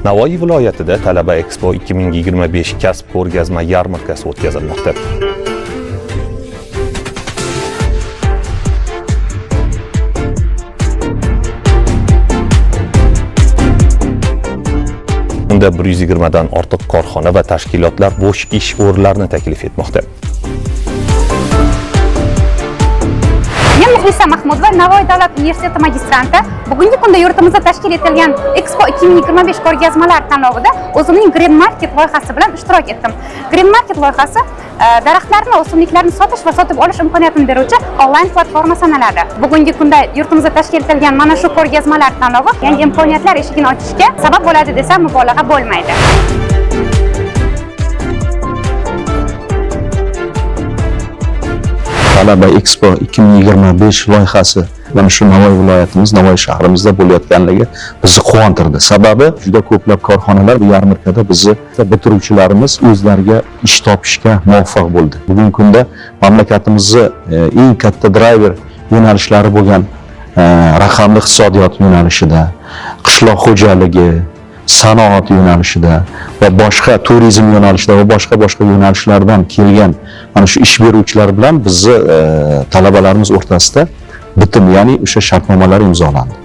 Navoiy viloyatida Talaba Expo 2025 kasb ko'rgazma yarmarkasi o'tkazilmoqda. Unda 120 dan ortiq korxona va tashkilotlar bo'sh ish o'rinlarini taklif etmoqda. Men Muxlisa Mahmudova, Navoiy davlat universiteti magistranti. Bugungi kunda yurtimizda tashkil etilgan Expo 2025 ko'rgazmalar tanlovida o'zimning Green Market loyihasi bilan ishtirok etdim. Green Market loyihasi daraxtlarni, o'simliklarni sotish va sotib olish imkoniyatini beruvchi onlayn platforma sanaladi. Bugungi kunda yurtimizda tashkil etilgan mana shu ko'rgazmalar tanlovi yangi imkoniyatlar eshigini ochishga sabab bo'ladi desam mubolag'a bo'lmaydi. Talaba Expo 2025 loyihasi mana shu Navoiy viloyatimiz, Navoiy shahrimizda bo'layotganligi bizni quvontirdi. Sababi juda ko'plab korxonalar bu yarmarkada bizni bitiruvchilarimiz o'zlariga ish topishga muvaffaq bo'ldi. Bugungi kunda mamlakatimizning eng katta driver yo'nalishlari bo'lgan raqamli iqtisodiyot yo'nalishida, qishloq xo'jaligi, sanoat yo'nalishida va boshqa turizm yo'nalishida va boshqa yo'nalishlardan kelgan mana shu ish beruvchilar bilan bizni talabalarimiz o'rtasida bitim, ya'ni o'sha shartnomalar imzolandi.